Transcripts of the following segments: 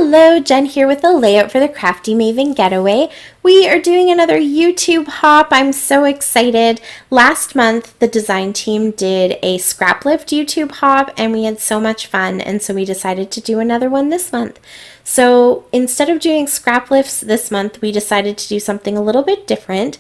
Hello, Jen here with the layout for the Crafty Maven Getaway. We are doing another YouTube hop. I'm so excited. Last month, the design team did a scrap lift YouTube hop and we had so much fun, and so we decided to do another one this month. So instead of doing scrap lifts this month, we decided to do something a little bit different,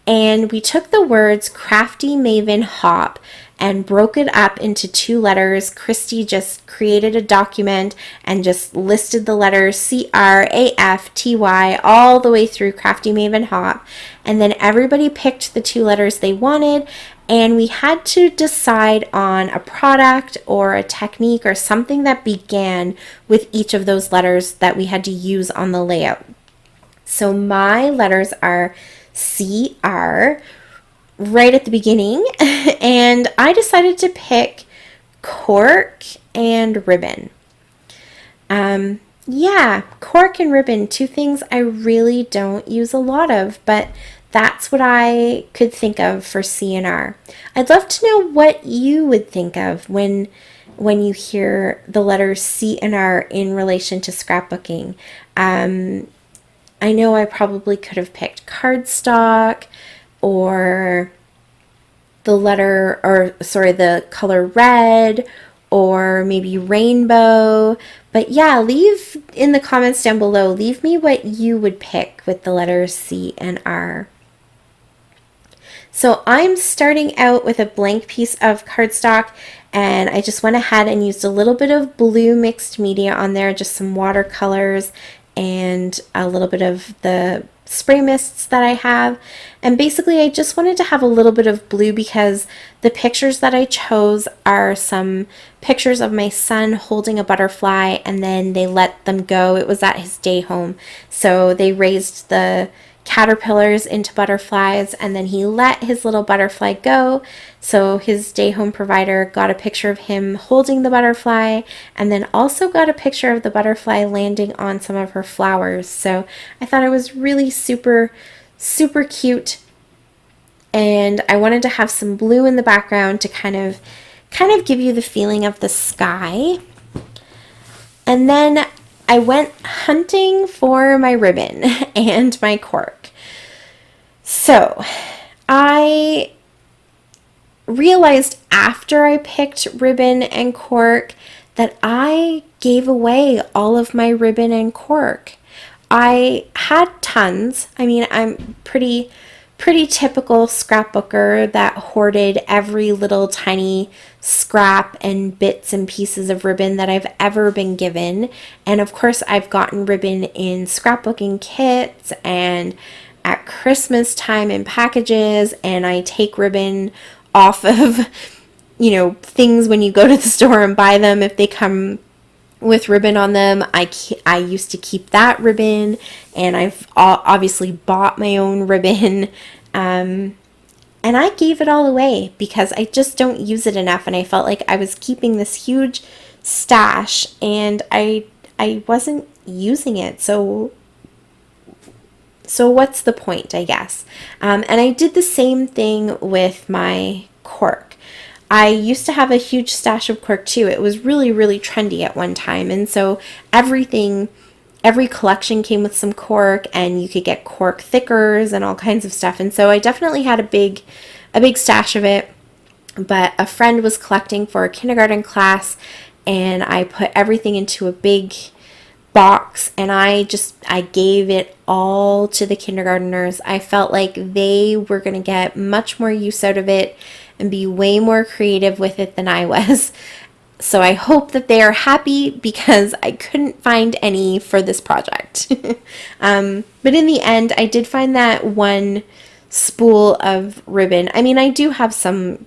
and we took the words Crafty Maven Hop and broke it up into two letters. Christy just created a document and just listed the letters C-R-A-F-T-Y all the way through Crafty Maven Hop. And then everybody picked the two letters they wanted, and we had to decide on a product or a technique or something that began with each of those letters that we had to use on the layout. So my letters are C-R right at the beginning, and I decided to pick cork and ribbon. Yeah, cork and ribbon, two things I really don't use a lot of, but that's what I could think of for C and R. I'd love to know what you would think of when you hear the letters C and R in relation to scrapbooking. I know I probably could have picked cardstock, or the color red, or maybe rainbow. But yeah, leave in the comments down below, leave me what you would pick with the letters C and R. So I'm starting out with a blank piece of cardstock, and I just went ahead and used a little bit of blue mixed media on there, just some watercolors and a little bit of the spray mists that I have. And basically I just wanted to have a little bit of blue because the pictures that I chose are some pictures of my son holding a butterfly, and then they let them go. It was at his day home, so they raised the caterpillars into butterflies, and then he let his little butterfly go. So his day home provider got a picture of him holding the butterfly, and then also got a picture of the butterfly landing on some of her flowers. So I thought it was really super cute, and I wanted to have some blue in the background to kind of give you the feeling of the sky. And then I went hunting for my ribbon and my cork. So I realized after I picked ribbon and cork that I gave away all of my ribbon and cork. I had tons. I mean, I'm pretty typical scrapbooker that hoarded every little tiny scrap and bits and pieces of ribbon that I've ever been given. And of course, I've gotten ribbon in scrapbooking kits and at Christmas time in packages, and I take ribbon off of, things when you go to the store and buy them. If they come with ribbon on them, I used to keep that ribbon, and I've obviously bought my own ribbon, and I gave it all away because I just don't use it enough, and I felt like I was keeping this huge stash and I wasn't using it, so what's the point, I guess. And I did the same thing with my cork. I used to have a huge stash of cork too. It was really trendy at one time, and so every collection came with some cork, and you could get cork thickers and all kinds of stuff. And so I definitely had a big stash of it. But a friend was collecting for a kindergarten class, and I put everything into a big box, and I gave it all to the kindergartners. I felt like they were going to get much more use out of it and be way more creative with it than I was. So I hope that they are happy because I couldn't find any for this project. But in the end, I did find that one spool of ribbon. I mean, I do have some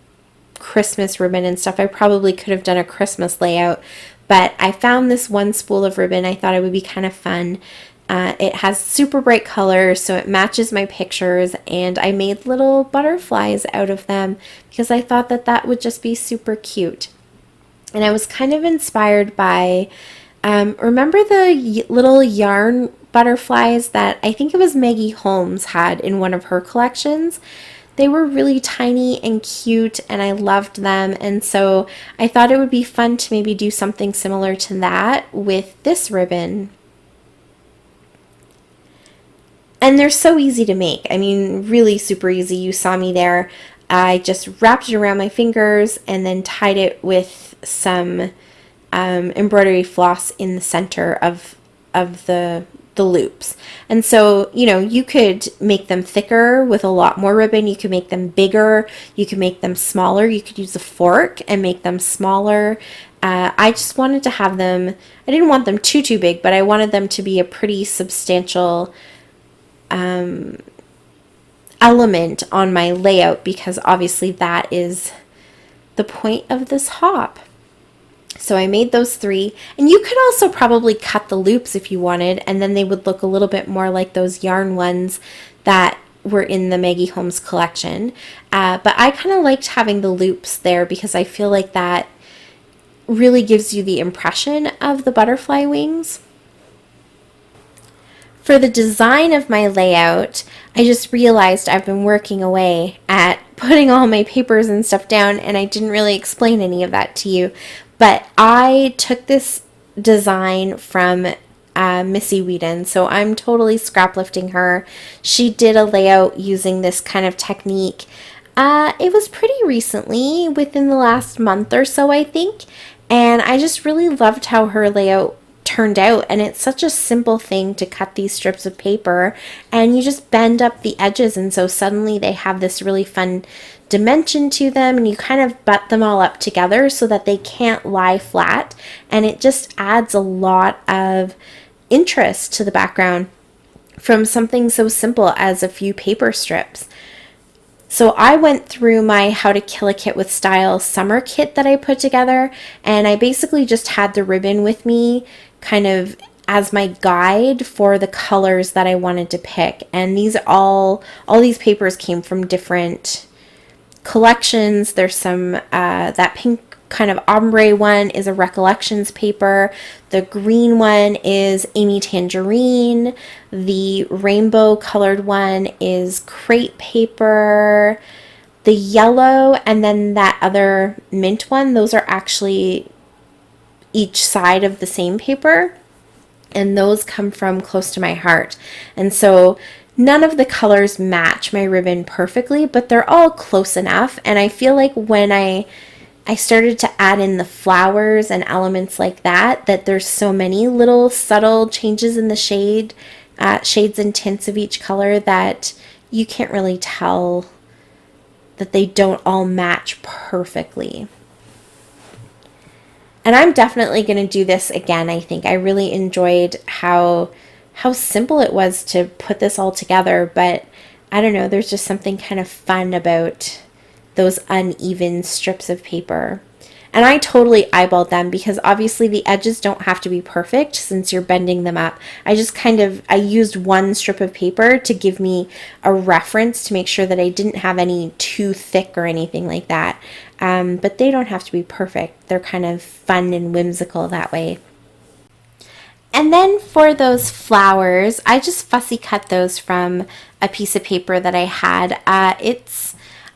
Christmas ribbon and stuff. I probably could have done a Christmas layout, but I found this one spool of ribbon. I thought it would be kind of fun. It has super bright colors, so it matches my pictures, and I made little butterflies out of them because I thought that would just be super cute. And I was kind of inspired by, remember the little yarn butterflies that I think it was Maggie Holmes had in one of her collections? They were really tiny and cute, and I loved them, and so I thought it would be fun to maybe do something similar to that with this ribbon. And they're so easy to make. I mean, really super easy. You saw me there. I just wrapped it around my fingers and then tied it with some embroidery floss in the center of the loops. And so, you know, you could make them thicker with a lot more ribbon. You could make them bigger. You could make them smaller. You could use a fork and make them smaller. I just wanted to have them, I didn't want them too big, but I wanted them to be a pretty substantial element on my layout, because obviously that is the point of this hop. So I made those 3, and you could also probably cut the loops if you wanted, and then they would look a little bit more like those yarn ones that were in the Maggie Holmes collection. But I kind of liked having the loops there because I feel like that really gives you the impression of the butterfly wings. For the design of my layout, I just realized I've been working away at putting all my papers and stuff down, and I didn't really explain any of that to you. But I took this design from Missy Whedon, so I'm totally scraplifting her. She did a layout using this kind of technique. It was pretty recently, within the last month or so, I think, and I just really loved how her layout turned out. And it's such a simple thing to cut these strips of paper, and you just bend up the edges, and so suddenly they have this really fun dimension to them, and you kind of butt them all up together so that they can't lie flat, and it just adds a lot of interest to the background from something so simple as a few paper strips. So I went through my How to Kill a Kit with Style summer kit that I put together, and I basically just had the ribbon with me kind of as my guide for the colors that I wanted to pick. And these all these papers came from different collections. There's some, that pink kind of ombre one is a Recollections paper. The green one is Amy Tangerine. The rainbow colored one is crepe paper. The yellow and then that other mint one, those are actually each side of the same paper. And those come from Close to My Heart. And so none of the colors match my ribbon perfectly, but they're all close enough. And I feel like when I started to add in the flowers and elements like that there's so many little subtle changes in the shades and tints of each color that you can't really tell that they don't all match perfectly. And I'm definitely going to do this again. I think I really enjoyed how simple it was to put this all together, but I don't know, there's just something kind of fun about those uneven strips of paper. And I totally eyeballed them because obviously the edges don't have to be perfect since you're bending them up. I used one strip of paper to give me a reference to make sure that I didn't have any too thick or anything like that. But they don't have to be perfect. They're kind of fun and whimsical that way. And then for those flowers, I just fussy cut those from a piece of paper that I had.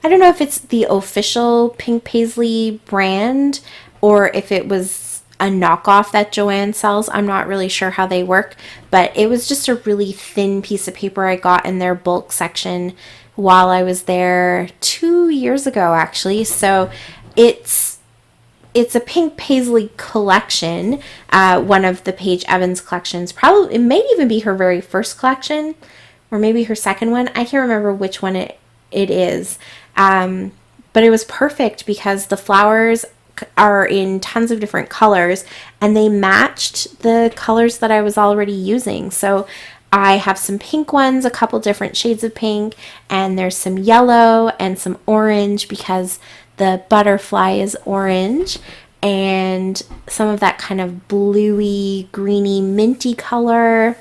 I don't know if it's the official Pink Paisley brand or if it was a knockoff that Joanne sells. I'm not really sure how they work, but it was just a really thin piece of paper I got in their bulk section while I was there 2 years ago, actually. So it's a Pink Paisley collection, one of the Paige Evans collections. Probably, it may even be her very first collection or maybe her second one. I can't remember which one it is. But it was perfect because the flowers are in tons of different colors and they matched the colors that I was already using. So I have some pink ones, a couple different shades of pink, and there's some yellow and some orange because the butterfly is orange, and some of that kind of bluey, greeny, minty color,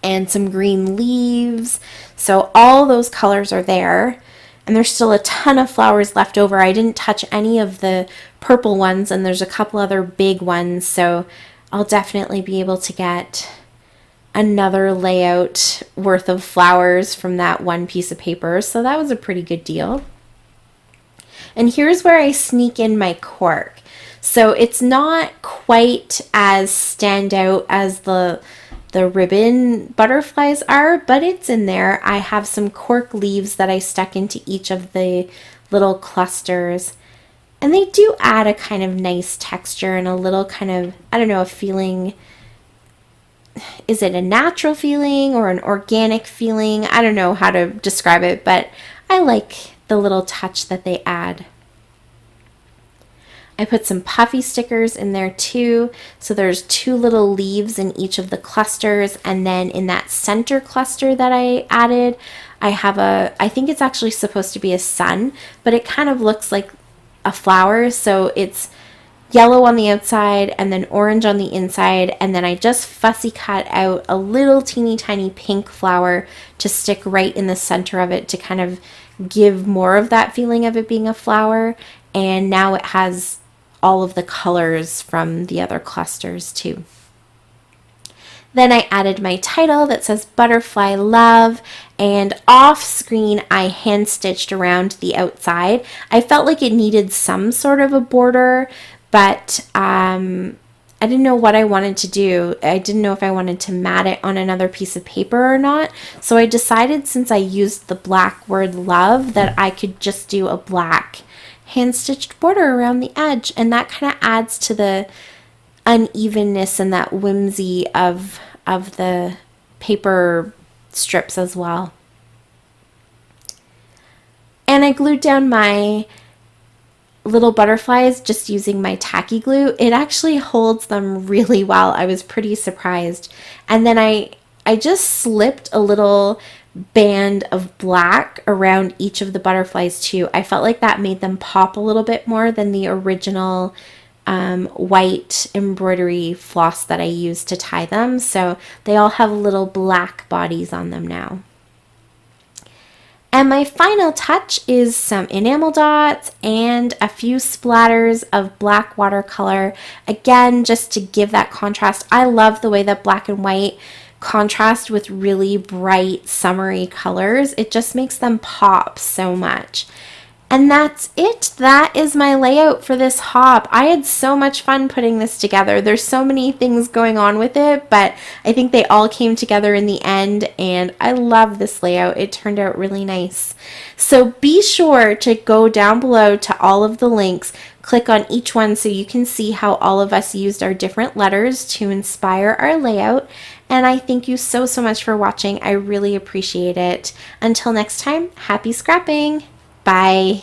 and some green leaves. So all those colors are there. And there's still a ton of flowers left over. I didn't touch any of the purple ones, and there's a couple other big ones, so I'll definitely be able to get another layout worth of flowers from that one piece of paper. So that was a pretty good deal. And here's where I sneak in my cork. So it's not quite as standout as the the ribbon butterflies are, but it's in there. I have some cork leaves that I stuck into each of the little clusters. And they do add a kind of nice texture and a little kind of, I don't know, a feeling. Is it a natural feeling or an organic feeling? I don't know how to describe it, but I like the little touch that they add. I put some puffy stickers in there too. So there's 2 little leaves in each of the clusters. And then in that center cluster that I added, I have I think it's actually supposed to be a sun, but it kind of looks like a flower. So it's yellow on the outside and then orange on the inside. And then I just fussy cut out a little teeny tiny pink flower to stick right in the center of it to kind of give more of that feeling of it being a flower. And now it has all of the colors from the other clusters too. Then I added my title that says Butterfly Love, and off screen I hand stitched around the outside. I felt like it needed some sort of a border, but I didn't know what I wanted to do. I didn't know if I wanted to mat it on another piece of paper or not. So I decided, since I used the black word love, that I could just do a black hand-stitched border around the edge, and that kind of adds to the unevenness and that whimsy of the paper strips as well. And I glued down my little butterflies just using my tacky glue. It actually holds them really well. I was pretty surprised. And then I just slipped a little band of black around each of the butterflies too. I felt like that made them pop a little bit more than the original white embroidery floss that I used to tie them. So they all have little black bodies on them now. And my final touch is some enamel dots and a few splatters of black watercolor. Again, just to give that contrast. I love the way that black and white contrast with really bright summery colors. It just makes them pop so much. And that's it. That is my layout for this hop. I had so much fun putting this together. There's so many things going on with it, but I think they all came together in the end, and I love this layout. It turned out really nice. So be sure to go down below to all of the links, click on each one so you can see how all of us used our different letters to inspire our layout. And I thank you so much for watching. I really appreciate it. Until next time, happy scrapping! Bye.